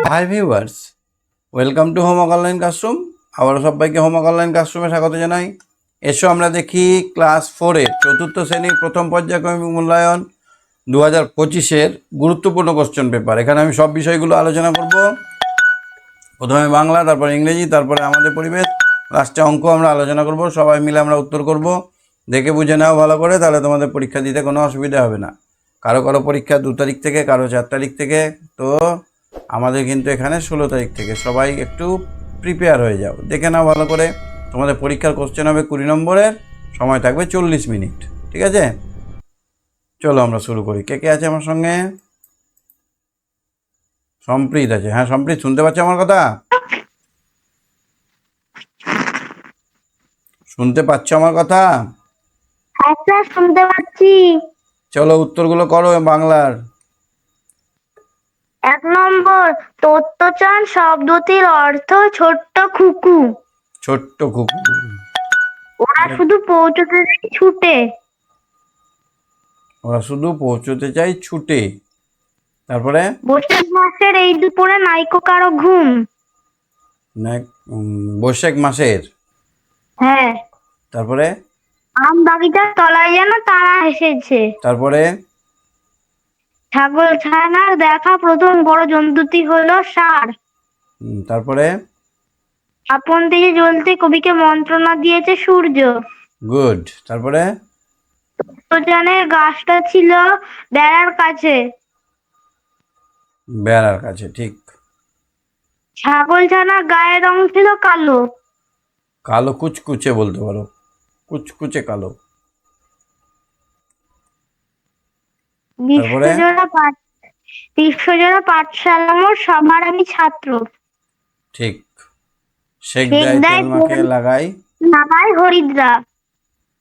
Hi viewers, welcome to homework online classroom. আবারও সবাইকে homework online ক্লাসরুমে স্বাগত জানাই। এসো আমরা দেখি ক্লাস 4-এর চতুর্থ শ্রেণীর প্রথম পর্যায়ক্রমিক মূল্যায়ন 2025-এর গুরুত্বপূর্ণ কোশ্চেন পেপার। এখানে আমি সব বিষয়গুলো আলোচনা করব। প্রথমে বাংলা, তারপরে ইংরেজি, তারপরে আমাদের পরিবেশ, লাস্টে অঙ্ক আমরা আলোচনা করব। সবাই মিলে আমরা উত্তর করব। দেখে বুঝে নাও ভালো করে, তাহলে তোমাদের পরীক্ষা দিতে কোনো অসুবিধা হবে না। কারো কারো পরীক্ষা 2 তারিখ থেকে, কারো 4 তারিখ থেকে। তো আমাদের কিন্তু এখানে 16 তারিখ থেকে। সবাই একটু প্রিপেয়ার হয়ে যাও, দেখে নাও ভালো করে। তোমাদের পরীক্ষার কোশ্চেন হবে 20 নম্বরের, সময় থাকবে 40 মিনিট। ঠিক আছে, চলো আমরা শুরু করি। কে কে আছে আমার সঙ্গে? সম্প্রীত আছে। হ্যাঁ সম্প্রীত, শুনতে পাচ্ছ আমার কথা? শুনতে পাচ্ছ আমার কথা? হ্যাঁ স্যার, শুনতে পাচ্ছি। চলো উত্তরগুলো করো বাংলার। 1 নম্বর, তত্ত্বচান শব্দটির অর্থ ছোট্ট খুকু। ছোট্ট কুকু। ওরা শুধু পৌঁছতে যায় ছুটে। ওরা শুধু পৌঁছতে চাই ছুটে। তারপরে বৈশাখ মাসের এই দুপুরে নাইকো কারো ঘুম। বৈশাখ মাসের। হ্যাঁ। তারপরে আম বাগিচার তলায় যেন তারা এসেছে। তারপরে ছাগল ছানার দেখা প্রথম বড় জন্তুটি হলো ষাঁড়। তারপরে আপন থেকে জ্বলতে কবিকে মন্ত্রণা দিয়েছে সূর্য। গুড। তারপরে তত্ত্বচানের গাছটা ছিল বেড়ার কাছে। বেড়ার কাছে, ঠিক। ছাগল ছানার গায়ের রং ছিল কালো। কালো কুচকুচে বলতে পারো, কুচকুচে কালো। তারপরে বিশ্বজোড়া পাঠশালা মোর সবার আমি ছাত্র। ঠিক। শেখ শেখ দাই দাই তেল মাখে লাগাই লাগাই হরিদ্রা।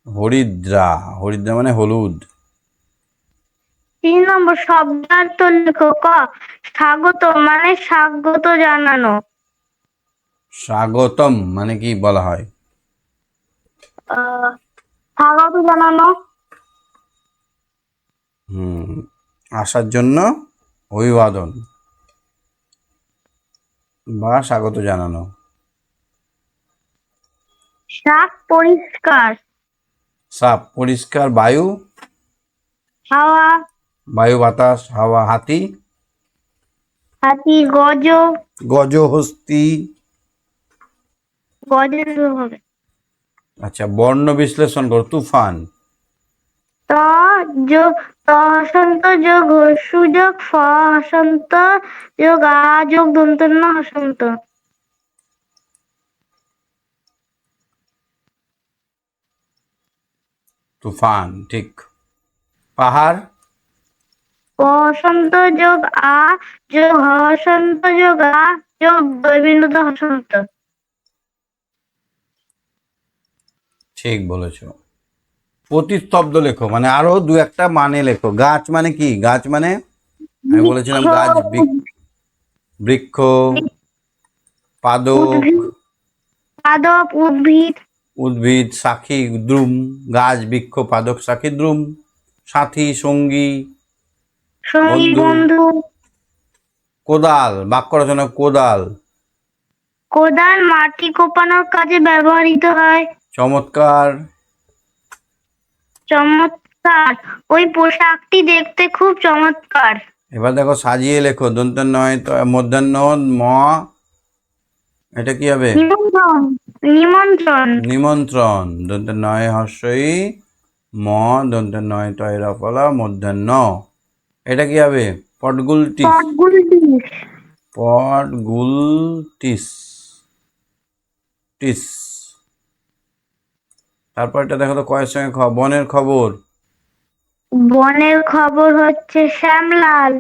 হরিদ্রা। হরিদ্রা মানে হলুদ। 3 নম্বর, শব্দার্থ লেখো। ক, স্বাগত মানে স্বাগত জানানো। স্বাগতম মানে কি বলা হয়? স্বাগত জানানো। আসার জন্য অভিবাদন বা স্বাগত জানানো। শাক পরিষ্কার। সাপ পরিষ্কার। বায়ু হাওয়া। বায়ু বাতাস হাওয়া। হাতি হাতি গজ। গজহস্তি। গজের হবে। আচ্ছা, বর্ণ বিশ্লেষণ করো। তুফান ত যোগ ত হসন্ত যোগ হস্যু যোগ ফ হসন্ত যোগ আ যোগ দন্তন্য হসন্ত। তুফান, ঠিক। পাহাড় বসন্ত যোগ আ যোগ হসন্ত যোগ আ যোগ দৈবিন্দুত হসন্ত। ঠিক বলেছো। প্রতিস্তব্ধ লেখো, মানে আরো 2-1টা মানে লেখো। গাছ মানে কি? গাছ মানে আমি বলেছিলাম গাছ বৃক্ষ, পাদপ, উদ্ভিদ। পাদপ উদ্ভিদ। উদ্ভিদ, শাখী, দ্রুম। গাছ বৃক্ষ পাদপ শাখী দ্রুম। সাথী সঙ্গী সঙ্গী বন্ধু। বন্ধু। কোদাল, বাক্য রচনা। কোদাল কোদাল মাটি কোপানোর কাজে ব্যবহৃত হয়। চমৎকার। চমৎকার, ওই পোশাকটি দেখতে খুব চমৎকার। এবার দেখো সাজিয়ে লেখো। দন্তের নয় তো মধ্যাহ্ন ম, এটা কি হবে? নিমন্ত্রণ। নিমন্ত্রণ। নিমন্ত্রণ। দন্তের নয় হর্ষই ম, দন্তের নয় তয় রফলা মধ্যাহ্ন। এটা কি হবে? পটগুলটিস। পটগুলটিস। পটগুলটিস টিস। তারপর এটা দেখো তো কয়ের সঙ্গে বনের খবর। বনের খবর হচ্ছে শ্যামলাল।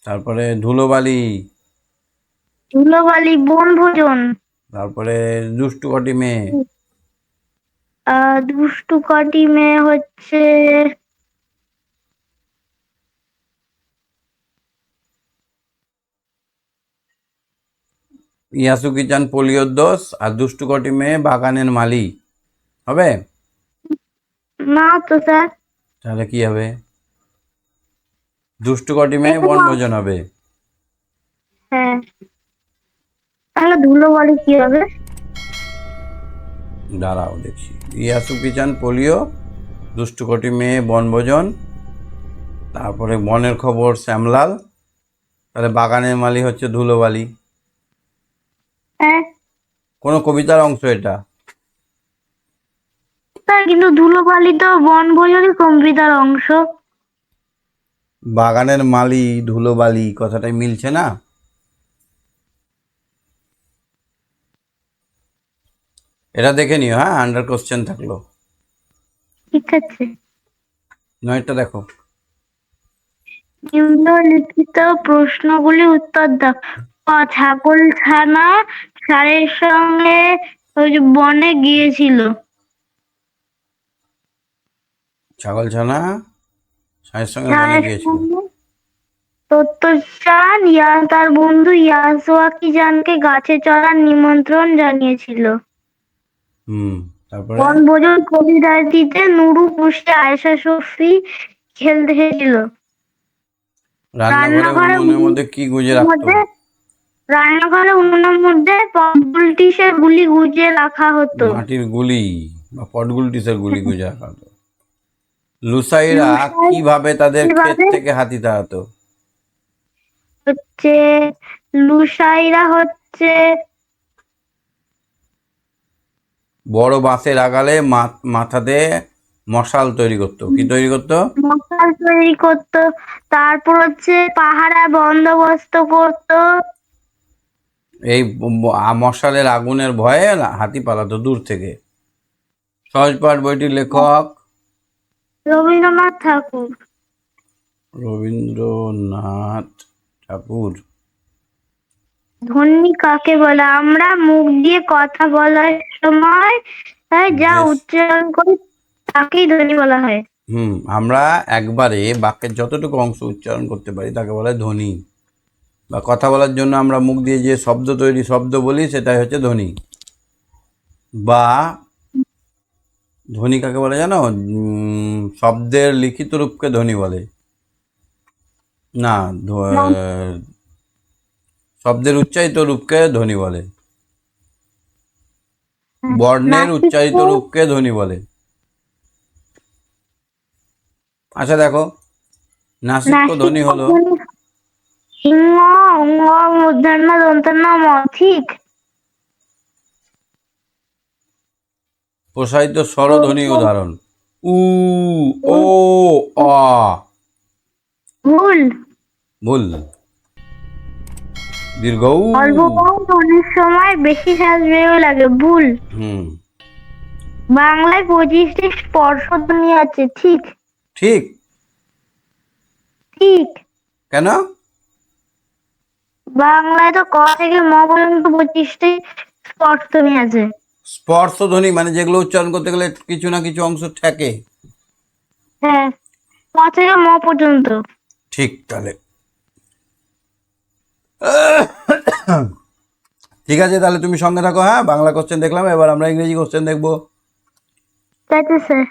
তারপরে ধুলোবালি। ধুলোবালি বনভোজন। তারপরে দুষ্টু কটি মেয়ে। দুষ্টু কটি মেয়ে হচ্ছে ইয়াসুকি চান পোলিওর দোষ, আর দুষ্টু কটি মেয়ে বাগানের মালি। হবে? না তো স্যার। তাহলে কি হবে? দুষ্টু কটি মেয়ে বনভোজন হবে। হ্যাঁ। হ্যাঁ, তাহলে ধুলোবালি কি হবে? দাঁড়াও দেখছি। ইয়াসু কিচান পোলিও, দুষ্টু কোটি মেয়ে বনভোজন, তারপরে বনের খবর শ্যামলাল, তাহলে বাগানের মালি হচ্ছে ধুলোবালি। হ্যাঁ, কোনো কবিতার অংশ এটা? তা কিন্তু ধুলোবালি তো বনভোজনই কবিতার অংশ। বাগানের মালি ধুলোবালি কথাটাই মিলছে না। এটা দেখে নিও, হ্যাঁ, আন্ডার কোশ্চেন থাকলো। ঠিক আছে। নয়টা দেখো। নিম্নলিখিত প্রশ্নগুলি উত্তর দাও। ছাগল ছানা ষাঁড়ের সঙ্গে ওই যে বনে গিয়েছিল। ছাগল ছানা সায়ের সঙ্গে বনে ষাঁড়ের গিয়েছিল। সঙ্গে তত্ত্বচান তার বন্ধু ইয়াসুয়াকি জানকে গাছে চড়ার নিমন্ত্রণ জানিয়েছিল। তারপরে বনভোজন কবিতাটিতে নুরু পুষে আয়েশা শফি খেলতে এসেছিল। রান্নাঘরে রান্নাঘরে উনুনের মধ্যে কি গুজে রাখতো? মধ্যে রান্নাঘরে উনুনের মধ্যে পটগুলটিসের গুলি গুজিয়ে রাখা হতো। মাটির গুলি বা পটগুলটিসের গুলি গুজে রাখা হতো। লুসাইরা লুসাই কিভাবে তাদের ক্ষেত কিভাবে থেকে হাতি তাড়াতো? হচ্ছে লুসাইরা হচ্ছে বড় বাঁশের আগালে মাথাতে মশাল তৈরি করতো। কি তৈরি করতো? মশাল তৈরি করতো। তারপর হচ্ছে পাহারা বন্দোবস্ত করতো। এই মশালের আগুনের ভয়ে হাতি পালাতো দূর থেকে। সহজপাঠ বইটির লেখক রবীন্দ্রনাথ ঠাকুর। রবীন্দ্রনাথ ঠাকুর। ধ্বনি কাকে বলে? আমরা মুখ দিয়ে কথা বলার সময় যা যে উচ্চারণ করি তাকেই ধ্বনি বলা হয়। আমরা একবারে বাক্যের যতটুকু অংশ উচ্চারণ করতে পারি তাকে বলে ধ্বনি। বা কথা বলার জন্য আমরা মুখ দিয়ে যে শব্দ বলি সেটাই হচ্ছে ধ্বনি। বা ধ্বনি কাকে বলে জানো? শব্দের লিখিত রূপকে ধ্বনি বলে না। শব্দের উচ্চারিত রূপকে ধ্বনি বলে। বর্ণের উচ্চারিত রূপকে ধ্বনি বলে। আচ্ছা দেখো, নাসিক্য ধ্বনি হলো সিংহ অঙ্গ মূর্ধন্য দন্তন্য ম, ঠিক। প্রসারিত স্বরধ্বনি উদাহরণ উ, ও, অ। ভুল। ভুল। দীর্ঘ উ। অল্প ধ্বনির সময় বেশি শ্বাস বেরো লাগে। ভুল। হুম, বাংলায় 25টি স্পর্শধ্বনি আছে, ঠিক। ঠিক। ঠিক। কেন? বাংলায় তো ক থেকে ম পর্যন্ত 25টি স্পর্শধ্বনি আছে। স্পর্শ ধ্বনি মানে যেগুলো উচ্চারণ করতে গেলে কিছু না কিছু অংশ থাকে। হ্যাঁ, ক থেকে ম পর্যন্ত। ঠিক। তাহলে ঠিক আছে, তাহলে তুমি সঙ্গে থাকো। হ্যাঁ, বাংলা কোশ্চেন দেখলাম, এবার আমরা ইংরেজি কোশ্চেন দেখবো। ঠিক আছে স্যার।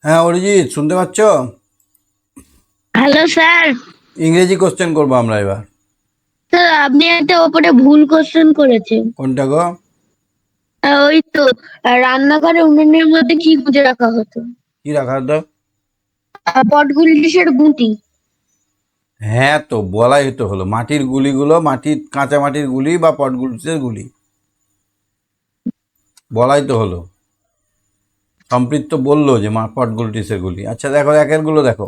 হ্যাঁ অরিজিৎ, শুনতে পাচ্ছ? Hello sir. ইংরেজি কোশ্চেন করবো আমরা এবার। স্যার আপনি একটা ওপরে ভুল কোশ্চেন করেছেন। কোনটা গো? ওই তো রান্নাঘরে উনুনের মধ্যে কি গুজে রাখা হতো? কি রাখা হতো? পটগুলিসের গুটি। হ্যাঁ, তো বলাই হতো হলো মাটির গুলিগুলো, কাঁচা মাটির গুলি বা পটগুলির গুলি, বলাই তো হলো। সম্পৃক্ত বললো যে পটগুলিটিসের গুলি। আচ্ছা দেখো, একের গুলো দেখো।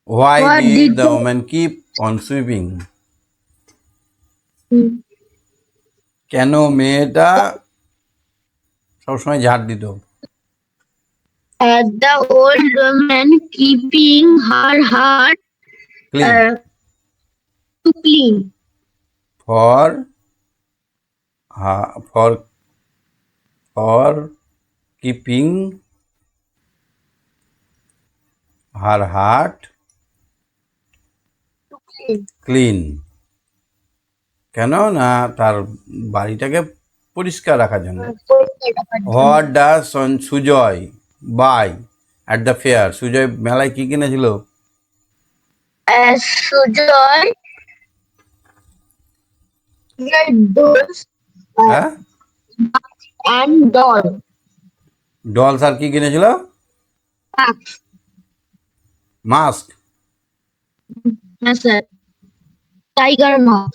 Why did the woman keep on sweeping? কেন মেয়েটা সবসময় ঝাড় দিত? The old woman keeping her heart clean. to clean. For for for keeping her heart clean. কেন না তার বাড়িটাকে পরিষ্কার রাখার জন্য। What does Sujoy buy at the fair? Sujoy মেলায় কি কিনেছিল? Sujoy dolls হ্যাঁ, and doll. ডলস আর কি কিনেছিল? Max. Mask. Yes, sir. Tiger Max.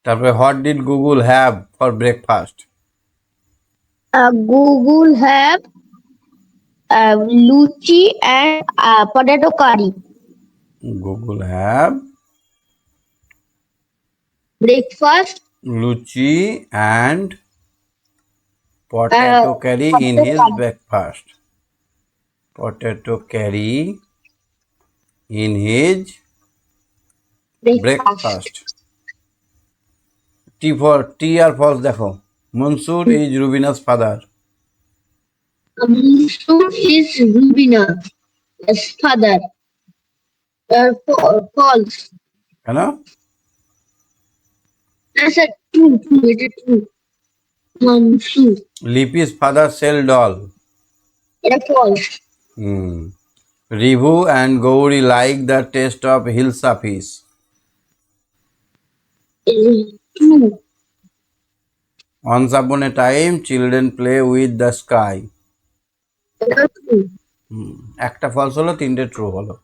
তারপরে what did Google have for breakfast? Google have luchi and potato curry. Google have Breakfast. Luchi and potato curry in Potato his curry. breakfast. Potato curry in his breakfast. T আর false দেখো। Mansur is Rubina's father. Mansur is Rubina's father. False. কেন? That's a true. It is true. Mansur. লিপি's father sell doll. It is false. Rivu and Gauri like the taste of hilsa fish. It is true. Once upon a time, children play with the sky. It is true. একটা false হলো, তিনটে true হলো।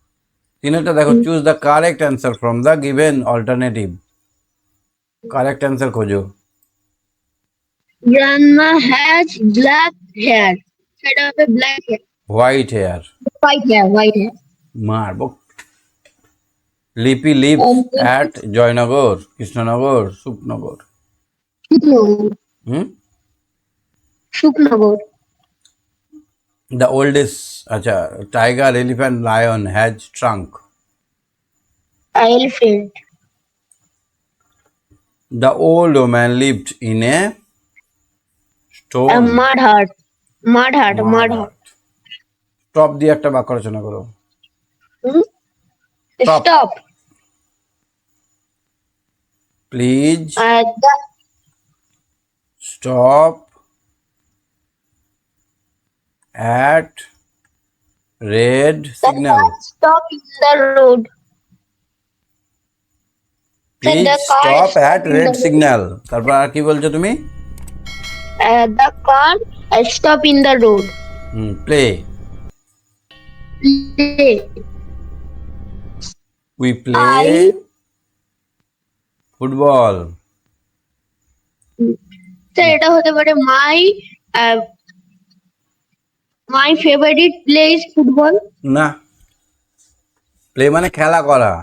তিনটা দেখো, choose the correct answer from the given alternative. Correct answer খোঁজো। Grandma has black hair. Instead of a black hair. White hair. White hair. White hair. মারবো। Lipi lives at Joynagar, Krishnanagar, Sukhnagar. Shuknagar. The oldest, আচ্ছা, tiger, elephant, lion has trunk. Elephant. The old woman lived in a A stone. mud hut. Mud hut. Mud hut. Top দিয়ে একটা বাক্য রচনা করো। Stop. Stop. Please The stop at red signal. car stop in the road. Please the car stop stop at in red the signal. তারপর আর কি বলছো তুমি? The car stop in the road. Play. Play. We play football. Sir এটা হতে পারে my favourite play is football. না, play মানে খেলা করা।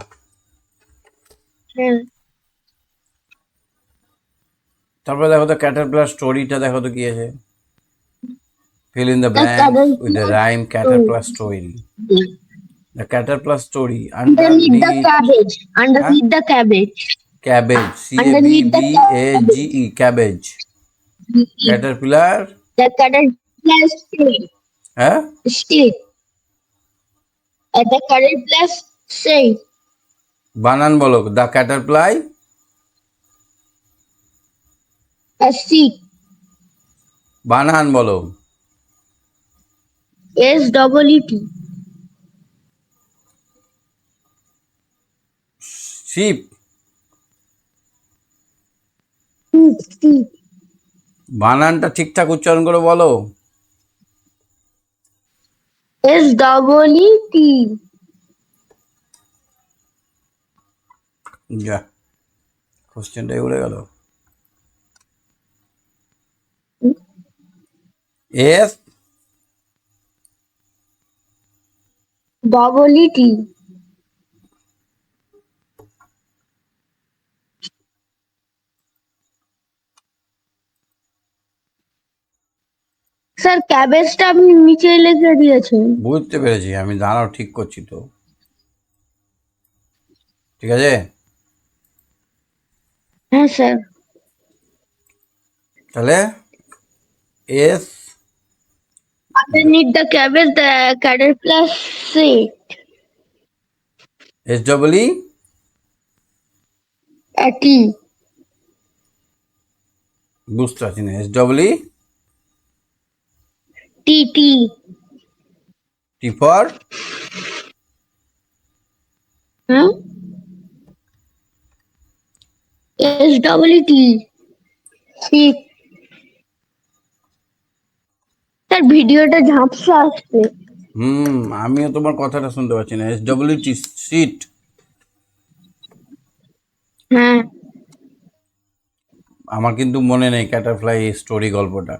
তারপরে দেখো তো ক্যাটারপিলার স্টোরিটা দেখো তো কি আছে। Fill in the blanks with the rhyme caterpillar story. The caterpillar story Underneath the cabbage. Underneath the cabbage. cabbage. Underneath the CABBAGE. Cabbage. Caterpillar. The caterpillar stayed. হ্যাঁ, Stayed. The caterpillar stayed. বানান বলো। The caterpillar. A seed. বানান বলো। SEET. Sheep. বানানটা ঠিকঠাক উচ্চারণ করে বলো। SEET. যা, কোশ্চেনটাই উড়ে গেল। S EET. স্যার ক্যাবেজটা আপনি নিচে লিখে দিয়েছেন। বুঝতে পেরেছি আমি, দাঁড়াও ঠিক করছি তো। ঠিক আছে, হ্যাঁ স্যার। তাহলে S Underneath the cabbage, the caterpillar stayed. SEE A T. বুঝতে পারছি না। SEE T. T for Huh? SWT. Sheep. তার ভিডিওটা ঝাপসা আসছে। আমিও তোমার কথাটা শুনতে পাচ্ছি না। SWT seat. হ্যাঁ, আমার কিন্তু মনে নেই ক্যাটারফ্লাই স্টোরি গল্পটা।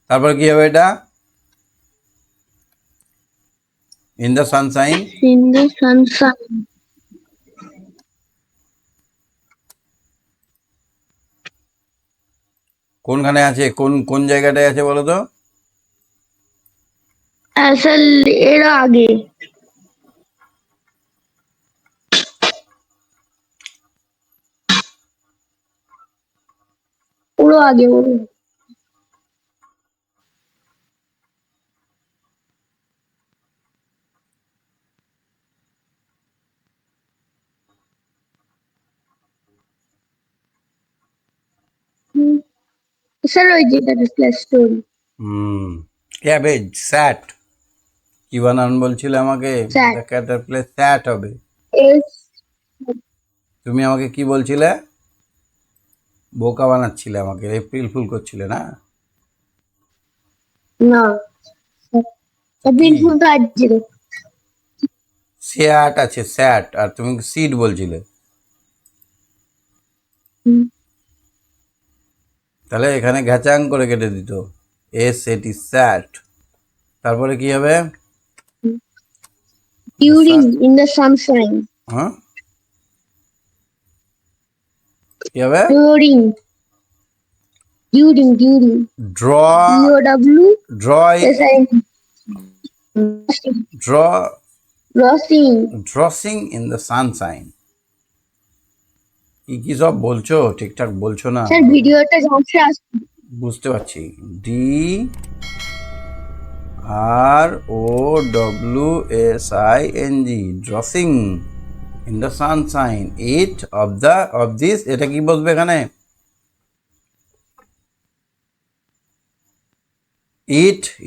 তারপর কি হবে এটা? In the Sunshine. in the sunshine. কোনখানে আছে? কোন কোন জায়গাটায় আছে বলো তো? আসল এর আগে। পুরো আগে বলুন। স্যার ওই যেটা প্লাস স্টোরি। ক্যাবেজ স্যাট। কি বানান বলছিলে আমাকে? Sat. দ্য ক্যাটারপ্লাই স্যাট হবে। এস তুমি আমাকে কি বলছিলে? বোকা বানাচ্ছিলে আমাকে, এপ্রিল ফুল করছিলে না? না, এপ্রিল ফুল তো আজ ছিল। স্যাট আছে স্যাট, আর তুমি সিড বলছিলে। তাহলে এখানে ঘ্যাচাং করে কেটে দিত। এটি স্যাট। তারপরে কি হবে? During in the sunshine. হ্যাঁ, কি হবে? ডিউরিং ডিউরিং ড্র DOW ড্র SI ড্র রসিং। Drowsing in the sunshine. কি কি সব বলছো, ঠিকঠাক বলছো না। স্যার ভিডিওটা ঝাপসা আসছে। বুঝতে পারছি। DROWSING, drowsing in the sunshine. It of this, এটা কি বসবে এখানে?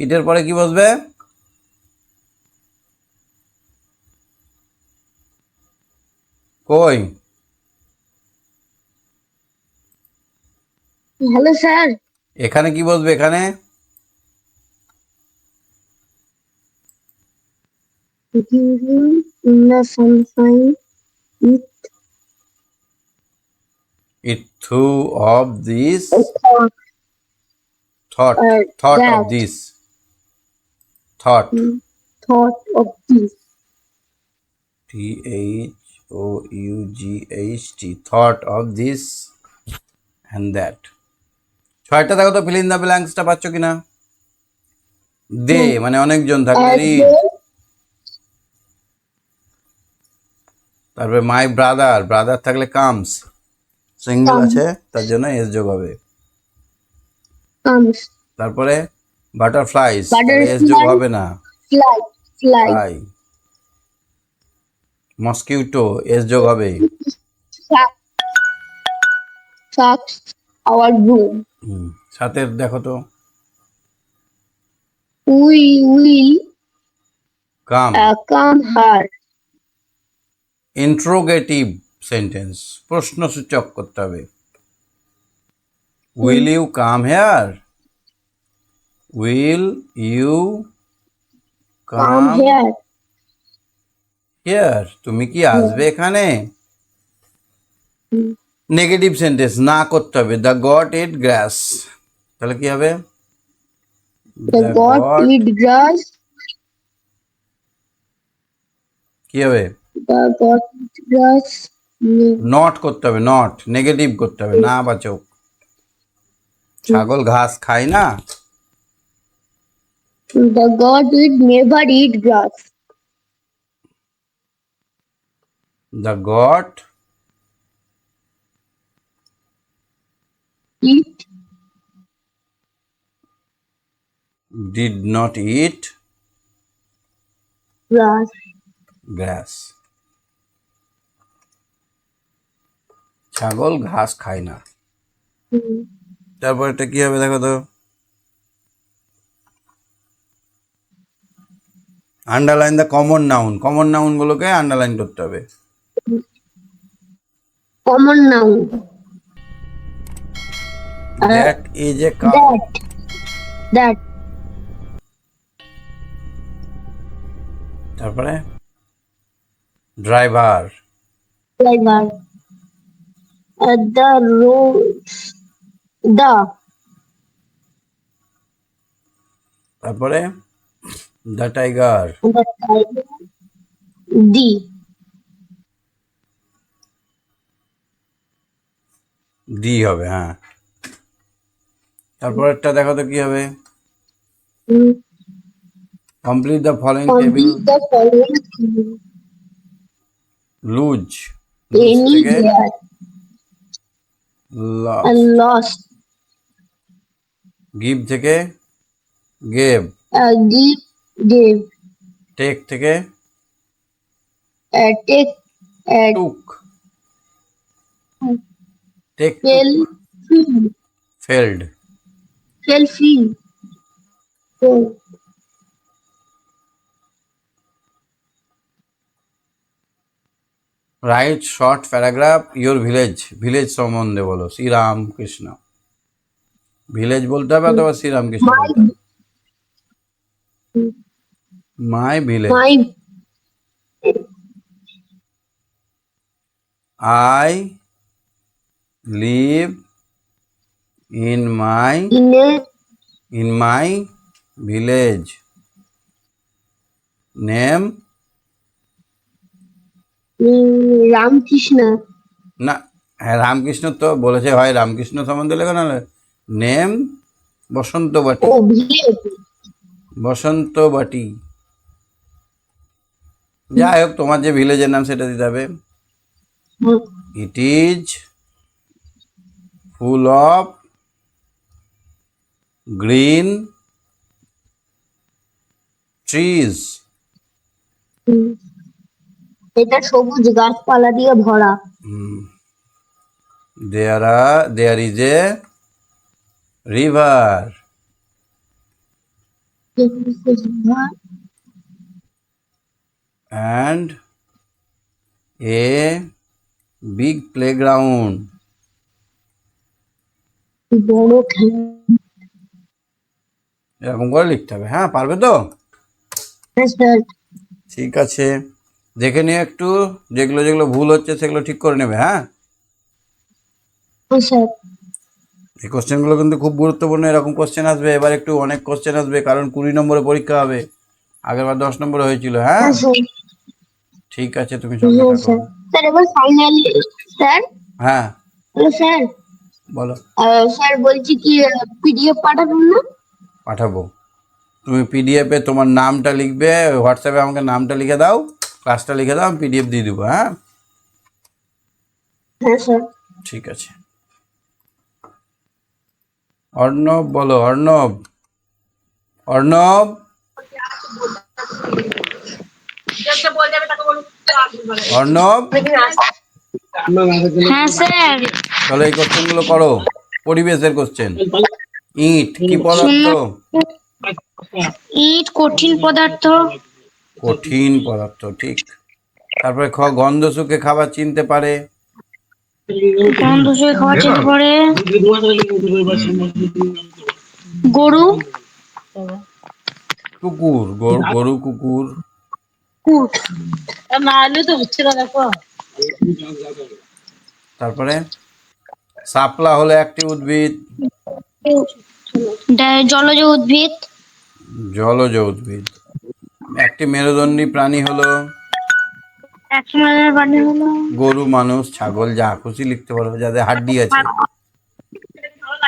ইটের পরে কি বসবে? কই? Hello sir. এখানে কি বসবে? এখানে during in the sunshine with it through of this thought of that this thought thought of this. THOUGHT, thought of this and that. ছয়টা দেখো তো, ফিল ইন দ্য ব্ল্যাঙ্কসটা পাচ্ছ কিনা? দে মানে অনেকজন থাকলে As রিড। they তারপরে মাই ব্রাদার, ব্রাদার থাকলে কামস, সিঙ্গেল come আছে তার জন্য এস যোগ হবে। comes তারপরে বাটারফ্লাইস, তাহলে এস যোগ butterfly হবে না, fly ফ্লাই। মসকিউটো, এস যোগ হবে। sharks our room. সাথের দেখো তো, We will come. come her. Interrogative sentence, প্রশ্নসূচক করতে হবে। Will you come here? Will you Come come here. Here? তুমি কি আসবে এখানে? নেগেটিভ সেন্টেন্স, না করতে হবে। দ্য গড ইট গ্রাস, তাহলে কি হবে? The god eat grass. কি হবে? The god eat grass. Not করতে হবে, নট নেগেটিভ করতে হবে, না বাচক। ছাগল ঘাস খায় না। The god will never eat grass. The god Eat did not it grass. গ্রাস। ছাগল ঘাস খায় না। তারপর এটা কি হবে দেখো তো? আন্ডারলাইন দ্য কমন নাউনগুলোকে আন্ডারলাইন করতে হবে। Common noun. That is a cow. That তারপরে driver. Driver. The road. The তারপরে the tiger. The tiger. The D হবে, হ্যাঁ। তারপরেরটা দেখো তো কি হবে। Complete the following table. Complete the following lose, lose any থেকে হেয়ার লস। লস। গিভ থেকে গেভ। Give gave. টেক থেকে take took. Take fell took fill felled. Fell fill write short paragraph your village. Village সম্বন্ধে বলো। Shriram Krishna. Village বলতে হবে অথবা শ্রীরামকৃষ্ণ মাই বলতে হবে। My village. My I live in my village. Name, Ramakrishna. না, হ্যাঁ রামকৃষ্ণ তো বলেছে, হয় রামকৃষ্ণ সম্বন্ধে লেখো, না নেম বসন্তবাটি। ও ভিলেজ। বসন্তবাটি। যাই হোক, তোমার যে ভিলেজের নাম সেটা দিতে হবে। It is full of green trees. এটা সবুজ গাছপালা দিয়ে ভরা। There is a river and a big playground. বড় খেলা। এরকম করে লিখতে হবে, হ্যাঁ। পারবে তো? স্যার। ঠিক আছে, দেখে নিয়ে একটু যেগুলো যেগুলো ভুল হচ্ছে সেগুলো ঠিক করে নেবে, হ্যাঁ। স্যার। এই কোশ্চেনগুলো কিন্তু খুব গুরুত্বপূর্ণ। এরকম কোশ্চেন আসবে, এবার একটু অনেক কোশ্চেন আসবে, কারণ 20 নম্বরে পরীক্ষা হবে। আগেরবার 10 নম্বরে হয়েছিল, হ্যাঁ। ঠিক আছে, তুমি সঙ্গে থাকো। স্যার এবার ফাইনালি স্যার। হ্যাঁ হ্যালো স্যার। বলো। স্যার বলছি কি পিডিএফ পাঠাবেন না? পাঠাবো। তুমি পিডিএফে তোমার নামটা লিখবে, হোয়াটসঅ্যাপে আমাকে নামটা লিখে দাও, ক্লাসটা লিখে দাও, আমি পিডিএফ দিয়ে দেবো, হ্যাঁ। হ্যাঁ স্যার। ঠিক আছে। অর্ণব বলো। অর্ণব। অর্ণব। অর্ণব, হ্যাঁ স্যার। চলো এই কোশ্চেনগুলো করো। পরিবেশের কোশ্চেন। ইট কি পদার্থ? ইট কঠিন পদার্থ। কঠিন পদার্থ, ঠিক। তারপরে গন্ধ শুকে খাবার চিনতে পারে। গন্ধ শুকে খাবার চিনতে পারে। গরু। কুকুর। গরু কুকুর। কুট। না হলে তো হচ্ছে না, দেখো। তারপরে শাপলা হলো একটি উদ্ভিদ। জলজ উদ্ভিদ। জলজ উদ্ভিদ। একটি মেরুদণ্ডী প্রাণী হলো গরু, মানুষ, ছাগল, যা খুশি লিখতে পারো, যাদের হাড্ডি আছে।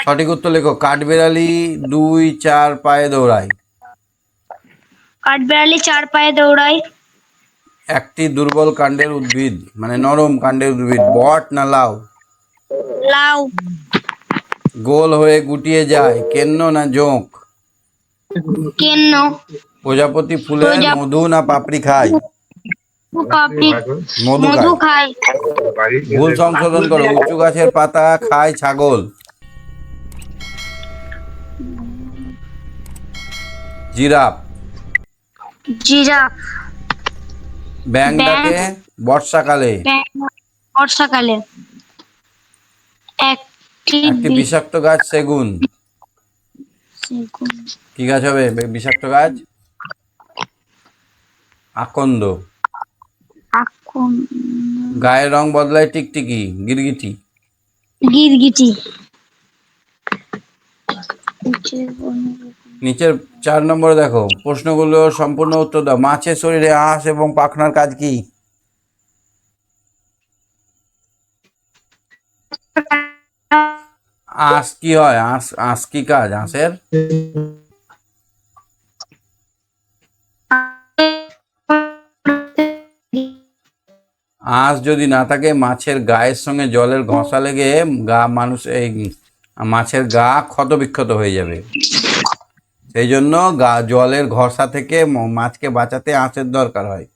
সঠিক উত্তর লেখো। কাঠবেড়ালি 2-4 পায়ে দৌড়ায়। কাঠবিড়ালি 4 পায়ে দৌড়ায়। একটি দুর্বল কাণ্ডের উদ্ভিদ, মানে নরম কাণ্ডের উদ্ভিদ। বট না লাউ? লাউ। গোল হয়ে গুটিয়ে যায়। কেন্ন না জোঁক? কেন্ন। প্রজাপতি ফুলের মধু না পাপড়ি খায়? মধু খায়। ভুল সংশোধন করো। উঁচু গাছের পাতা খায় ছাগল। জিরাফ। জিরাফ। ব্যাং ব্যাং। ডাকে বর্ষাকালে। বর্ষাকালে। একটি একটি বিষাক্ত গাছ সেগুন। সেগুন। কি গাছ হবে বিষাক্ত গাছ? আকন্দ। আকুন। গায়ের রং বদলায় টিকটিকি, গিরগিটি। গিরগিটি। নিচের 4 নম্বরে দেখো, প্রশ্নগুলো সম্পূর্ণ উত্তর দাও। মাছের শরীরে আঁশ এবং পাখনার কাজ কি? আঁশ কি হয়? আঁশ আঁশ কি কাজ আঁশের? আঁশ যদি না থাকে মাছের গায়ের সঙ্গে জলের ঘষা লেগে মাছের গা ক্ষত বিক্ষত হয়ে যাবে। সেই জন্য জলের ঘষা থেকে মাছকে বাঁচাতে আঁশের দরকার হয়।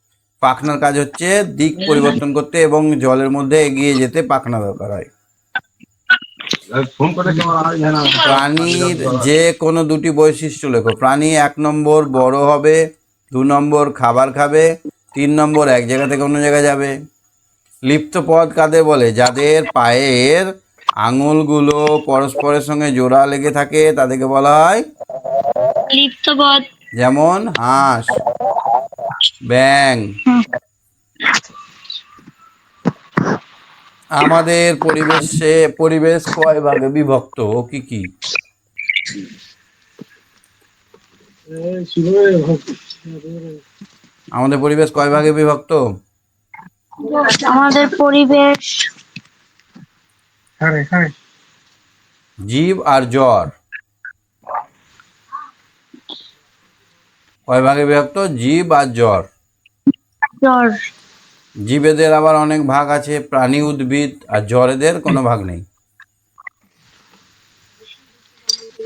পাখনার কাজ হচ্ছে দিক পরিবর্তন করতে এবং জলের মধ্যে এগিয়ে যেতে পাখনা দরকার হয়। প্রাণীর যে কোনো দুটি বৈশিষ্ট্য লেখো। প্রাণী 1 নম্বর বড় হবে, 2 নম্বর খাবার খাবে, 3 নম্বর এক জায়গা থেকে অন্য জায়গায় যাবে। লিপ্ত পদ কাদের বলে? যাদের পায়ের আঙুলগুলো পরস্পরের সঙ্গে জোড়া লেগে থাকে তাদেরকে বলা হয় লিপ্তপদ। যেমন হাঁস, ব্যাং। আমাদের পরিবেশ কয় ভাগে বিভক্ত ও কি কি? আমাদের পরিবেশ কয় ভাগে বিভক্ত? আমাদের পরিবেশ জীব আর জ্বর। কয় ভাগে বিভক্ত? জীব আর জ্বর। জ্বর। জীবেদের আবার অনেক ভাগ আছে, প্রাণী, উদ্ভিদ। আর জ্বরেদের কোনো ভাগ নেই।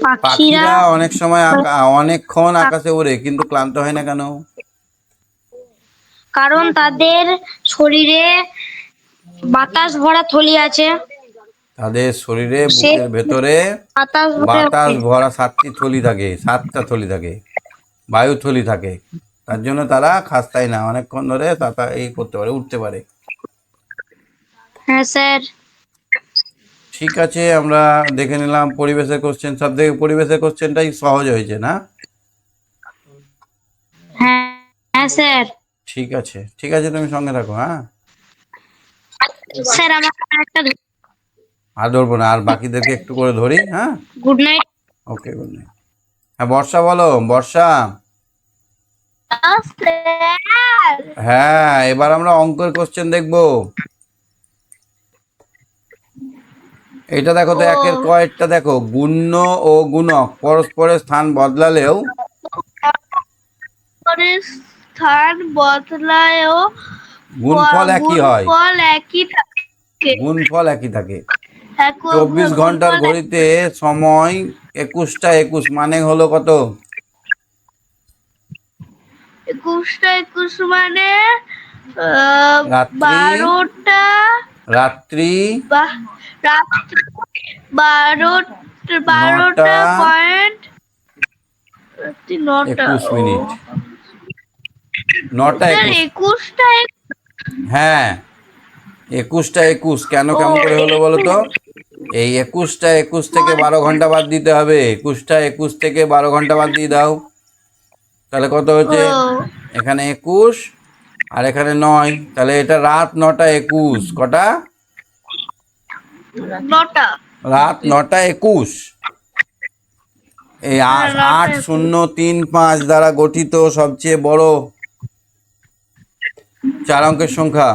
পাখিরা অনেক সময় অনেকক্ষণ আকাশে ওড়ে কিন্তু ক্লান্ত হয় না কেন? কারণ তাদের শরীরে বাতাস ভরা থলি আছে। তাদের শরীরে সে বুকের ভেতরে বাতাস বাতাস ভরা 7টা থলি থাকে, বায়ু থলি থাকে। তার জন্য তারা খাস্তায় না, অনেকক্ষণ ধরে তাতা এই করতে পারে, উঠতে পারে। হ্যাঁ স্যার। ঠিক আছে, আমরা দেখে নিলাম পরিবেশের কোশ্চেন। সব থেকে পরিবেশের কোশ্চেনটাই সহজ হয়েছে না? হ্যাঁ হ্যাঁ স্যার। ঠিক আছে, ঠিক আছে, তুমি সঙ্গে থাকো। হ্যাঁ, স্যার আমার একটা আর ধরবো না, আর বাকিদেরকে একটু করে ধরি। হ্যাঁ, গুড নাইট। ওকে, গুড নাইট। হ্যাঁ, বর্ষা বলো। বর্ষা। স্যার। হ্যাঁ, এবার আমরা অঙ্কের কোশ্চেন দেখবো। এটা দেখো তো, 1-এর কয়েকটা দেখো। গুণ্য ও গুণক পরস্পরের স্থান বদলালেও স্থান বদলায়ও গুণফল একই হয়। গুণফল একই থাকে। গুণফল একই থাকে। 24 ঘন্টার ঘড়িতে সময় 21টা 21 মানে হলো কত? 21টা 21 মানে রাত্রি। 12টা। রাত্রি। রাত্রি 12টা 9টা পয়েন্ট। রাত্রি 9টা 21 মিনিট। 9টা 21। 21টা। হ্যাঁ, 21টা 21 কেন কেমন করে হলো বলো তো? এই 21টা 21 থেকে 12 ঘন্টা বাদ দিতে হবে। 21টা 21 থেকে 12 ঘন্টা বাদ দিয়ে দাও, তাহলে কত হচ্ছে? এখানে 21 আর এখানে 9, তাহলে এটা রাত 9টা 21। কটা? 9টা। রাত 9টা 21। এই 8035 দ্বারা গঠিত সবচেয়ে বড় 4 অঙ্কের সংখ্যা।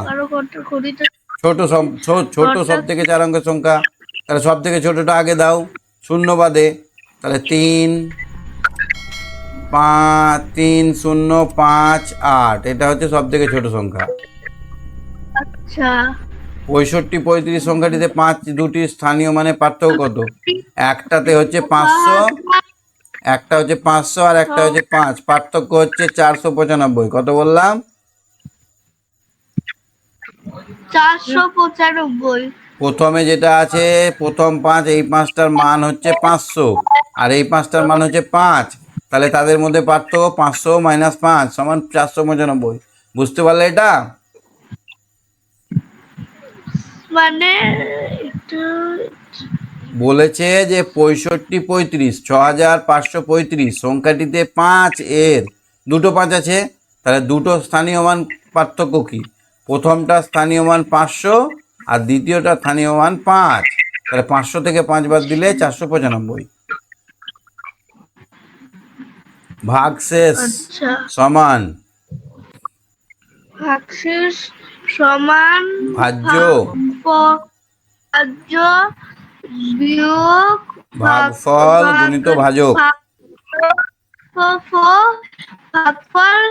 ছোট সব থেকে 4 অঙ্কের সংখ্যা, তাহলে সব থেকে ছোটটা আগে দাও শূন্য বাদে। তাহলে 3-0-5-8, এটা হচ্ছে সব থেকে ছোট সংখ্যা। আচ্ছা। 65-35 সংখ্যাটিতে 5 দুটি স্থানীয় মানে পার্থক্য কত? একটাতে হচ্ছে 500, একটা হচ্ছে 500 আর একটা হচ্ছে 5। পার্থক্য হচ্ছে 495। কত বললাম? 495। প্রথমে যেটা আছে প্রথম 5, এই 5টার মান হচ্ছে 500 আর এই 5টার মান হচ্ছে 5। তাহলে তাদের মধ্যে পার্থক্য 500 - 5 সমান 495। বুঝতে পারলে এটা? মানে একটু বলেছে যে 65 35 6535 সংখ্যাটিতে 5 এর দুটো 5 আছে, তাহলে দুটো স্থানীয় মান পার্থক্য কি? প্রথমটা স্থানীয় মান 500 আর দ্বিতীয়টা স্থানীয় মান 5। তাহলে 500 থেকে 5 বাদ দিলে 495। ভাগশেষ আচ্ছা সমান ভাগশেষ সমান ভাজ্য ভাজ্য বিয়োগ ভাগফল গুণিত ভাজক। ভাগফল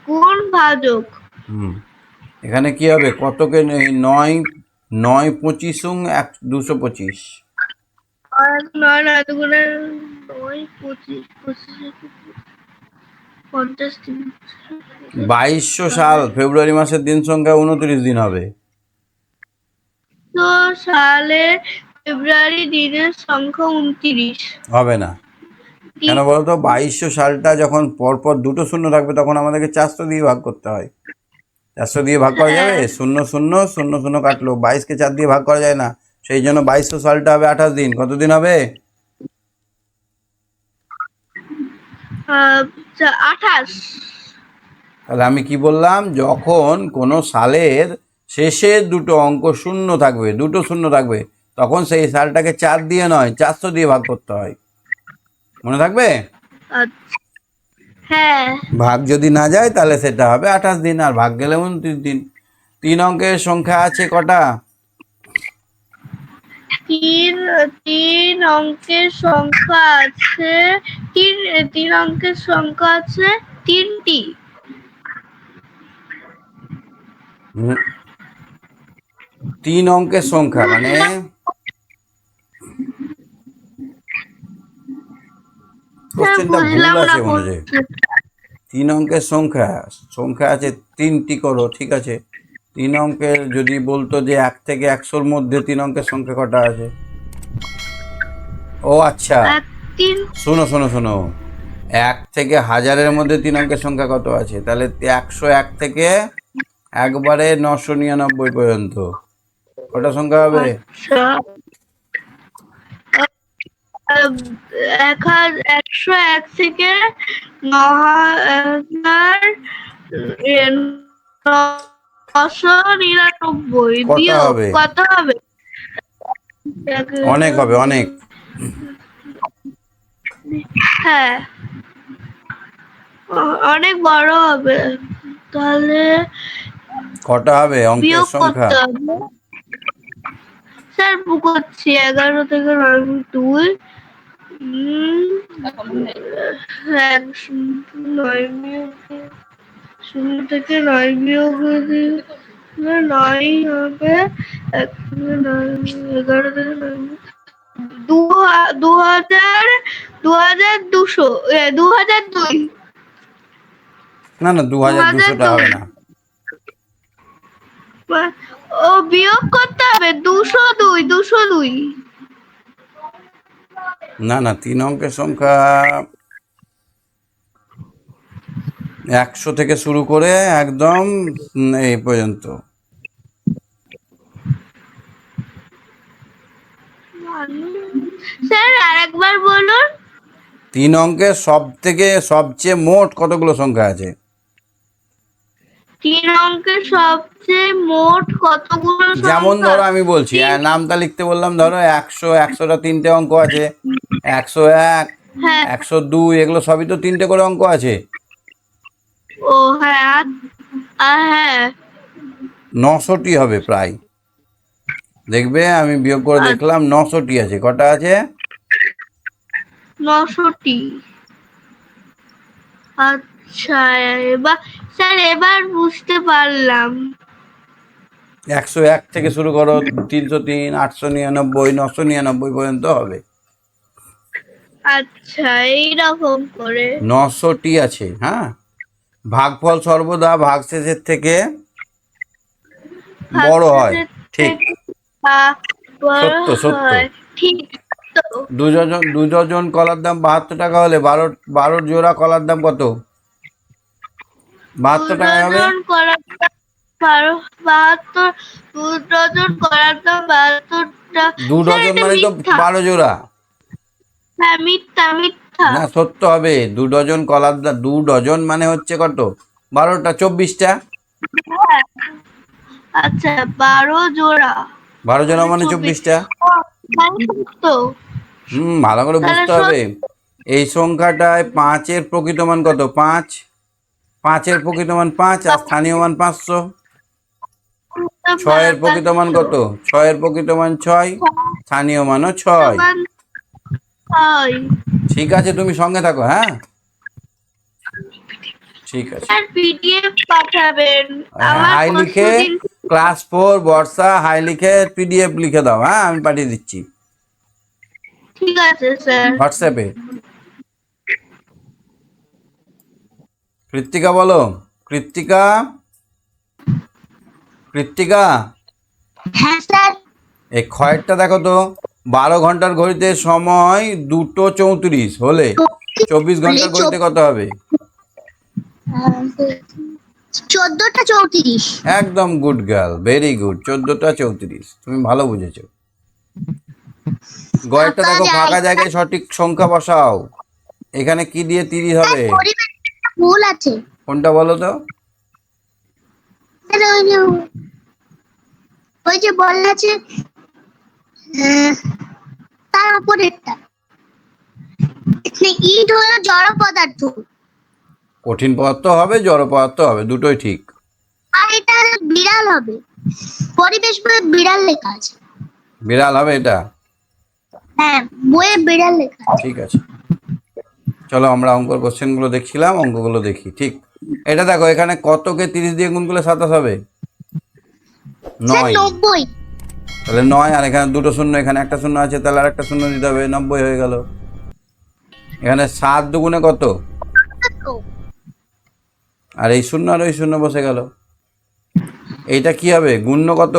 গুণ ভাজক। হুম, এখানে কি হবে? কতকে 9 9 25 225। আর নয় নয় দুগুণে 9 25 50 2200 সাল ফেব্রুয়ারি মাসের দিন সংখ্যা 29 দিন হবে। তো সালে ফেব্রুয়ারি দিনের সংখ্যা 29। হবে না, কেন বলতো? 2200 সালটা যখন পরপর দুটো শূন্য থাকবে তখন আমাদেরকে 400 দিয়ে ভাগ করতে হয়। 400 দিয়ে ভাগ করা যাবে? 0 0 0 0 কাটলো, 22কে 4 দিয়ে ভাগ করা যায় না, সেই জন্য 2200 সালটা হবে 28 দিন। কত দিন হবে? 28। তাহলে আমি কি বললাম? যখন কোনো সালের শেষের দুটো অঙ্ক শূন্য থাকবে, দুটো শূন্য থাকবে, তখন সেই সালটাকে 4 দিয়ে নয় 400 দিয়ে ভাগ করতে হয়। মনে থাকবে? হ্যাঁ ভাগ যদি না যায় তাহলে সেটা হবে 28 দিন, আর ভাগ গেলে 29 দিন। 3 অঙ্কের সংখ্যা আছে কটা? তিন অঙ্কের সংখ্যা আছে তিন অঙ্কের সংখ্যা আছে 3টি। 3 অঙ্কের সংখ্যা মানে কোশ্চেনটা ভুল বুঝলাম না আছে মনে হয়। 3 অঙ্কের সংখ্যা আছে 3টি করো, ঠিক আছে। 3 অঙ্কের যদি বলতো যে 1 থেকে 100-র মধ্যে 3 অঙ্কের সংখ্যা কটা আছে? ও আচ্ছা, তিন শোনো শোনো শোনো, 1 থেকে 1000-এর মধ্যে 3 অঙ্কের সংখ্যা কত আছে? তাহলে 101 থেকে একবারে 999 পর্যন্ত কটা সংখ্যা হবে? 101 থেকে 9,999 কটা বিয়োগ হবে? কত হবে? অনেক হবে, অনেক। হ্যাঁ অনেক বড় হবে। তাহলে কটা হবে অঙ্কের বিয়োগ সংখ্যা? করতে হবে। স্যার করছি 11 থেকে 2 9 বিয়োগ 0 থেকে 9 বিয়োগ 9 হবে 11 থেকে 9 2000 2200 2002 না না, 2200টা হবে না। ও বিয়োগ করতে হবে 202 না না, 3 অঙ্কের সংখ্যা 100 থেকে শুরু করে একদম এই পর্যন্ত। স্যার আরেকবার বলুন। 3 অঙ্কের সবচেয়ে মোট কতগুলো সংখ্যা আছে? 3 অঙ্কের সবচেয়ে মোট কতগুলো যেমন সংখ্যা? ধরো আমি বলছি, নামটা লিখতে বললাম, ধরো 100, 100টা 3টে অঙ্ক আছে, 101, হ্যাঁ 102, এগুলো সবই তো 3টে করে অঙ্ক আছে। ও হ্যাঁ হ্যাঁ 900টি হবে প্রায়। দেখবে আমি বিয়োগ করে দেখলাম 900টি আছে। কটা আছে? 900টি। আচ্ছা এবার স্যার এবার বুঝতে পারলাম। 101 থেকে শুরু করো 303, 899, 999 পর্যন্ত হবে। আচ্ছা এইরকম করে 900টি আছে। হ্যাঁ, ভাগফল সর্বদা ভাগশেষের থেকে বড় হয়। ঠিক, বড় সত্য সত্য। হয়। ঠিক দু ডজন কলার দাম 72 টাকা হলে 12 জোড়া কলার দাম কত? 72 টাকা হবে। ডজন কলার দাম 72, 2 ডজন কলার দাম 72 টাকা। 2 ডজন মানে তো 12 জোড়া। হ্যাঁ, মিথ্যা মিথ্যা। না, সত্য হবে। 2 ডজন কলার দাম, 2 ডজন মানে হচ্ছে কত? 12টা, 24টা। হ্যাঁ, আচ্ছা 12 জোড়া 12 জোড়া মানে 24টা। তো ভালো করে তাহলে বুঝতে হবে। এই সংখ্যাটায় 5-এর প্রকৃত মান কত? 5। 5-এর প্রকৃত মান 5 আর স্থানীয় মান 500। 6-এর প্রকৃত মান কত? 6-এর প্রকৃত মান 6, স্থানীয় মানও 6। ঠিক আছে, তুমি সঙ্গে থাকো। হ্যাঁ, ঠিক আছে। স্যার পিডিএফ পাঠাবেন। আমার হাই লিখে পরশুদিন ক্লাস 4 বর্ষা হাই লিখে পিডিএফ লিখে দাও। হ্যাঁ, আমি পাঠিয়ে দিচ্ছি ঠিক আছে স্যার। হোয়াটসঅ্যাপে। কৃত্তিকা বলো। কৃত্তিকা, কৃত্তিকা, হ্যাঁ স্যার। এই ক্ষয়েরটা দেখো তো। 12 ঘন্টার ঘড়িতে সময় 2:34 হলে 24 ঘন্টার ঘড়িতে কত হবে? 14টা 34। একদম গুড গার্ল, ভেরি গুড। 14টা 34, তুমি ভালো বুঝেছো। গয়েরটা দেখো, ফাঁকা জায়গায় সঠিক সংখ্যা বসাও। এখানে কি দিয়ে 30 হবে? ভুল আছে কোনটা বলো তো? স্যার। ওই যে বল আছে, তার উপরেরটা। ইট হলো জড় পদার্থ, কঠিন পদার্থ হবে, জড় পদার্থ হবে, দুটোই ঠিক। আর এটা বিড়াল হবে। পরিবেশ বইয়ে বিড়াল লেখা আছে। বিড়াল হবে এটা? হ্যাঁ, বইয়ে বিড়াল লেখা আছে। ঠিক আছে, চলো আমরা অঙ্কর কোশ্চেনগুলো দেখছিলাম, অঙ্কগুলো দেখি। ঠিক, এটা দেখো, এখানে কতকে 30 দিয়ে গুণ করলে 27 হবে? স্যার 9। 90। তাহলে 9, আর এখানে দুটো শূন্য, এখানে একটা শূন্য আছে, তাহলে আর একটা শূন্য দিতে হবে, 90 হয়ে গেল। এখানে 7 দুগুণে কত? আর এই শূন্য আর ওই শূন্য বসে গেল। এইটা কি হবে? গুণ্য কত?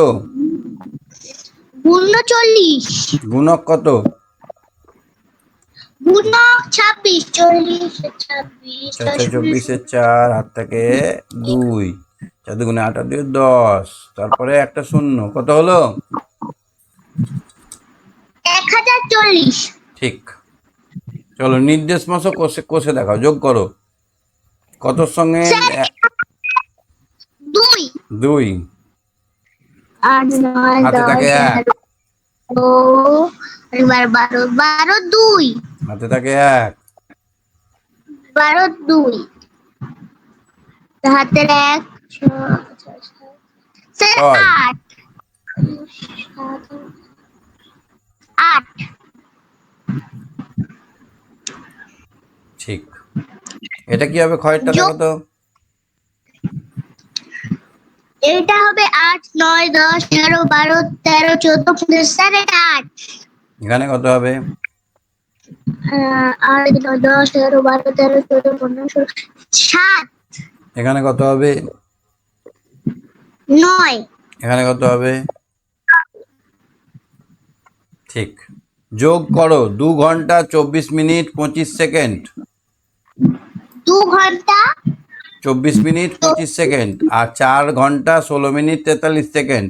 গুণ 40। গুণক কত? গুণ 26। 40 26 24 4, হাত থেকে 2, 4 দুগুণে 8 আর 2 10, তারপরে একটা শূন্য, কত হলো? 1040। ঠিক। চলো নির্দেশ মশো কষে দেখাও, যোগ করো। কতর সঙ্গে? 2 2। 8 9 হাতে থাকে 1, 10 12 12 2। হাতে থাকে 1, 12 2 হাতের 1 স্যার 6। 8। ঠিক। এটা কি হবে? ক্ষয়েরটা দেখো তো। এটা হবে 8 9 10 11 12 13 14 15। স্যার এটা 8। এখানে কত হবে? 8 9 10 11 12 13 14 15 16 7। এখানে কত হবে? 9। এখানে কত হবে? ঠিক। যোগ করো। 2 ঘন্টা 24 মিনিট 25 সেকেন্ড। 2 ঘন্টা 24 মিনিট 25 সেকেন্ড আর 4 ঘন্টা 16 মিনিট 43 সেকেন্ড।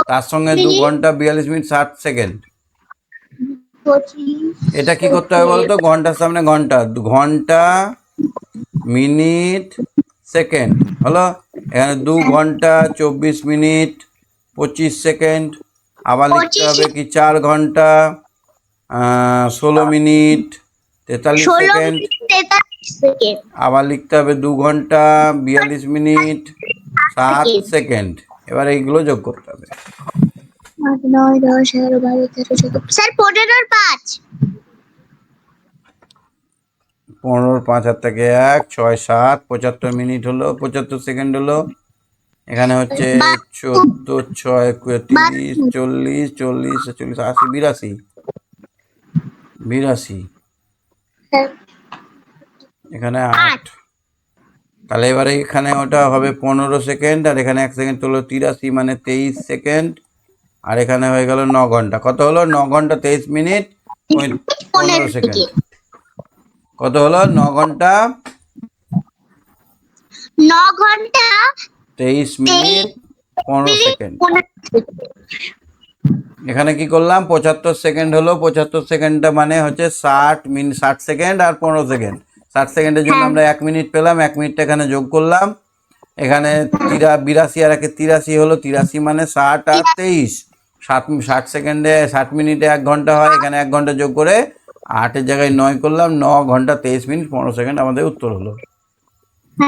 তার সঙ্গে 2 ঘন্টা 42 মিনিট 60 সেকেন্ড। 25। এটা কি করতে হবে বলো তো? ঘন্টার সামনে ঘন্টা, ঘন্টা মিনিট সেকেন্ড হলো। এখানে 2 ঘন্টা 24 মিনিট 25 সেকেন্ড। আবার লিখতে হবে কি 4 ঘন্টা 16 মিনিট 43 সেকেন্ড। আবার লিখতে হবে 2 ঘন্টা 42 মিনিট 7 সেকেন্ড। এবার এইগুলো যোগ করতে হবে। 8 9 10 11 12 13 14। স্যার 15 5। 15 5 হাত থেকে 1 6 7 75 মিনিট হলো, 75 সেকেন্ড হলো। এখানে হচ্ছে 14 6 30 40 40 40 80 82 82। এখানে 8। তাহলে এবারে এখানে ওটা হবে 15 সেকেন্ড, আর এখানে 1 সেকেন্ড হলো 83 মানে 23 সেকেন্ড। আর এখানে হয়ে গেল 9 ঘন্টা। কত হলো? 9 ঘন্টা 23 মিনিট 15 সেকেন্ড। কত হলো? 9 ঘন্টা 9 ঘন্টা 23 মিনিট 15 সেকেন্ড। 15 এখানে কি করলাম? 75 সেকেন্ড হলো। 75 সেকেন্ডটা মানে হচ্ছে 60 সেকেন্ড আর 15 সেকেন্ড। 60 সেকেন্ডের জন্য আমরা 1 মিনিট পেলাম। 1 মিনিটটা এখানে যোগ করলাম। এখানে 82 আর 83 হলো। 83 মানে 60 আর 23। 60 সেকেন্ডে 60 মিনিটে 1 ঘন্টা হয়। এখানে 1 ঘন্টা যোগ করে 8-এর জায়গায় 9 করলাম। 9 ঘন্টা 23 মিনিট 15 সেকেন্ড আমাদের উত্তর হলো।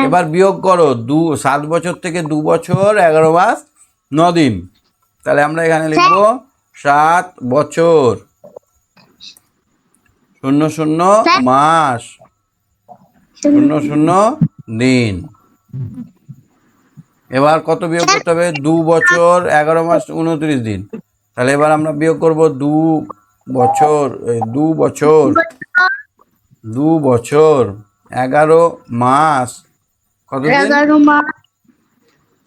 এবার বিয়োগ করো 7 বছর থেকে 2 বছর 11 মাস 9 দিন। তাহলে আমরা এখানে লিখবো 7 বছর 00 মাস 00 দিন। এবার কত বিয়োগ করতে হবে? 2 বছর 11 মাস 29 দিন। তাহলে এবার আমরা বিয়োগ করব 2 বছর 11 মাস কত দিন? 11 মাস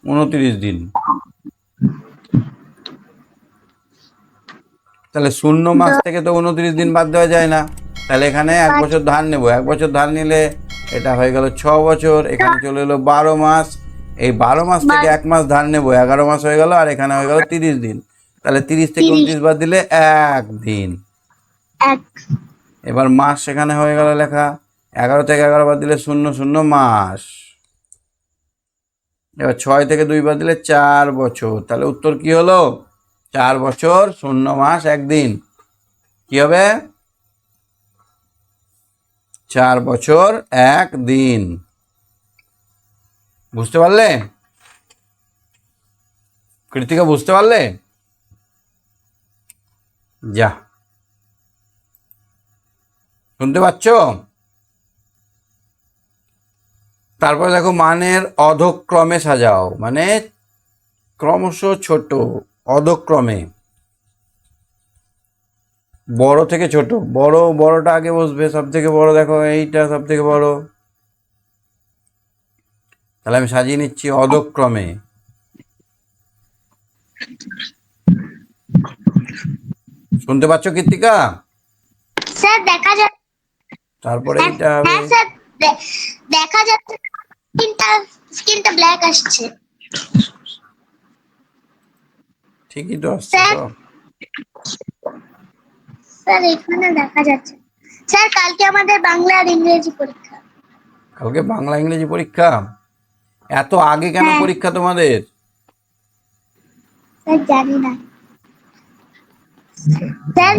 29 দিন। তাহলে 0 মাস থেকে তো 29 দিন বাদ দেওয়া যায় না। তাহলে এখানে 1 বছর ধার নেব। 1 বছর ধার নিলে এটা হয়ে গেল 6 বছর। এখানে চলে এলো 12 মাস। এই 12 মাস থেকে 1 মাস ধার নেব, 11 মাস হয়ে গেল। আর এখানে হয়ে গেল 30 দিন। তাহলে 30 থেকে 29 বাদ দিলে 1 দিন। 1 এবার মাস সেখানে হয়ে গেল লেখা। 11 থেকে 11 বাদ দিলে 00 মাস। এবার 6 থেকে 2 বাদ দিলে 4 বছর। তাহলে উত্তর কি হলো? 4 বছর 0 মাস 1 দিন। কি হবে? 4 বছর 1 দিন। বুঝতে পারলে? কৃতিকা বুঝতে পারলে? যা, শুনতে পাচ্ছ? তারপর দেখো মানের অধক্রমে সাজাও, মানে ক্রমশ ছোট অধক্রমে, বড় থেকে ছোট। বড়টা আগে বসবে, সব থেকে বড়। দেখো এইটা সব থেকে বড়। তাহলে আমি সাজিয়ে নিচ্ছি অধক্রমে। শুনতে পাচ্ছ কৃতিকা? স্যার দেখা যাচ্ছে। তারপরে এইটা হবে। হ্যাঁ স্যার দেখা যাচ্ছে। স্ক্রিনটা ব্ল্যাক আসছে। ঠিকই তো আসছে তো। স্যার এখানে দেখা যাচ্ছে। স্যার কালকে আমাদের বাংলা আর ইংরেজি পরীক্ষা। কালকে বাংলা ইংরেজি পরীক্ষা? এত আগে কেন হ্যাঁ। পরীক্ষা তোমাদের? স্যার জানি না। স্যার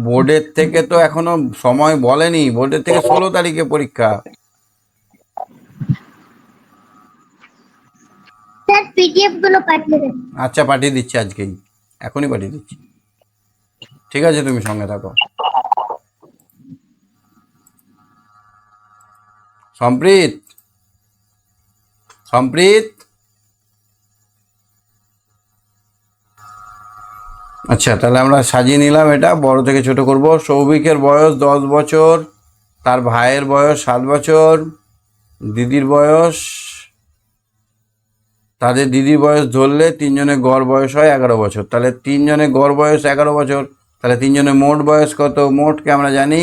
বোর্ডের থেকে তো এখনো সময় বলেনি। বোর্ডের থেকে 16 তারিখে পরীক্ষা। স্যার পিডিএফ গুলো পাঠিয়ে দেন। আচ্ছা, পাঠিয়ে দিচ্ছি আজকেই, এখনই পাঠিয়ে দিচ্ছি। ঠিক আছে, তুমি সঙ্গে থাকো। সম্প্রীত, আচ্ছা তাহলে আমরা সাজিয়ে নিলাম। এটা বড় থেকে ছোট করব। সৌভিকের বয়স 10 বছর, তার ভাইয়ের বয়স 7 বছর, দিদির বয়স, তাদের দিদির বয়স ধরলে 3 জনের গড় বয়স হয় 11 বছর। তাহলে 3 জনের গড় বয়স 11 বছর। তাহলে 3 জনের মোট বয়স কত? মোটকে আমরা জানি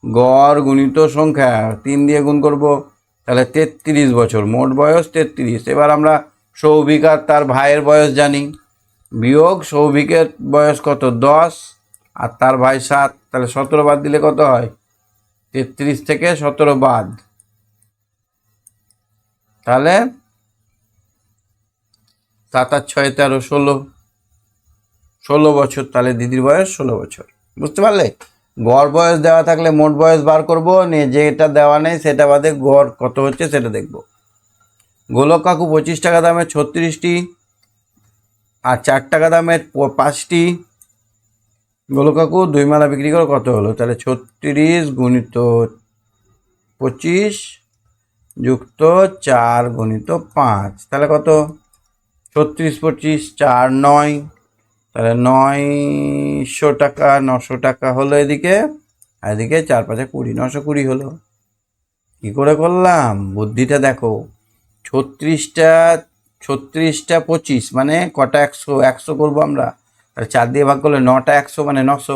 গড় গুণিত সংখ্যা, 3 দিয়ে গুণ করব। তাহলে 33 বছর, মোট বয়স 33। এবার আমরা সৌভিক আর তার ভাইয়ের বয়স জানি। বিয়োগ সৌভিকের বয়স কত? 10 আর তার ভাই 7। তাহলে 17 বাদ দিলে কত হয়? 33 থেকে 17 বাদ, তাহলে 7 আর 6 13, 16 বছর। তাহলে দিদির বয়স 16 বছর। বুঝতে পারলে? গড় বয়স দেওয়া থাকলে মোট বয়স বার করবো, নিয়ে যেটা দেওয়া নেই সেটা বাদে গড় কত হচ্ছে সেটা দেখব। গোলক কাকু 25 টাকা দামের 36টি আর 4 টাকা দামের 5টি। গোলক কাকু 2 মালা বিক্রি করে কত হলো? তাহলে 36 গুণিত 25 যুক্ত 4 গুণিত 5, তাহলে কত? 36 25 4 9। তাহলে 900 টাকা, 900 টাকা হলো এদিকে, আর এদিকে 4 5 20, 920 হলো। কি করে করলাম? বুদ্ধিটা দেখো। 36টা 25 মানে কটা? 100 করবো আমরা। তাহলে 4 দিয়ে ভাগ করলে 9টা 100 মানে 900।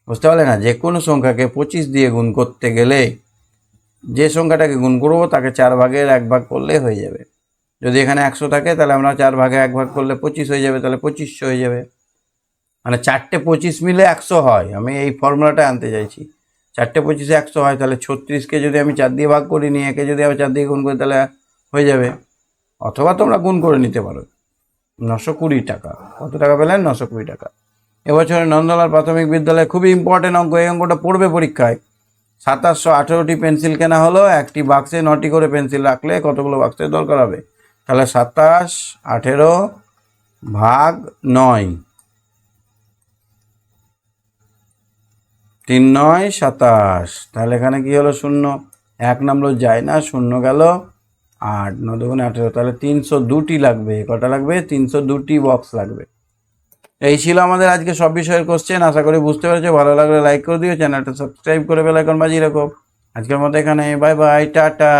বুঝতে পারলে না? যে কোনো সংখ্যাকে 25 দিয়ে গুণ করতে গেলে যে সংখ্যাটাকে গুণ করবো তাকে 4 ভাগের 1 ভাগ করলে হয়ে যাবে। যদি এখানে 100 থাকে তাহলে আমরা 4 ভাগে 1 ভাগ করলে 25 হয়ে যাবে, তাহলে 2500 হয়ে যাবে। মানে 4টে 25 মিলে 100 হয়, আমি এই ফর্মুলাটা আনতে চাইছি। 4টে 25-এ 100 হয়, তাহলে 36কে যদি আমি 4 দিয়ে ভাগ করি, নিয়ে একে যদি আবার 4 দিয়ে গুণ করি তাহলে হয়ে যাবে। অথবা তোমরা গুণ করে নিতে পারো। 920 টাকা। কত টাকা পেলেন? 920 টাকা। এবছরে নন্দলাল প্রাথমিক বিদ্যালয়ে খুবই ইম্পর্টেন্ট অঙ্ক, এই অঙ্কটা পড়বে পরীক্ষায়। 2718টি পেন্সিল কেনা হলো, একটি বাক্সে 9টি করে পেন্সিল রাখলে কতগুলো বাক্সের দরকার হবে? তাহলে 27 18 ভাগ 9, 3 9 27। তাহলে এখানে কি হলো? 0, 1 নামলো যায় না, 0 গেল, 8 9 2 18, তাহলে 302টি লাগবে। কটা লাগবে? 302টি বক্স লাগবে। এই ছিল আমাদের আজকে সব বিষয়ের কোশ্চেন। আশা করি বুঝতে পেরেছো। ভালো লাগলে লাইক করে দিও, চ্যানেলটা সাবস্ক্রাইব করে বেল আইকন বাজিয়ে রাখো। আজকের মতো এখানে, বাই বাই, টাটা।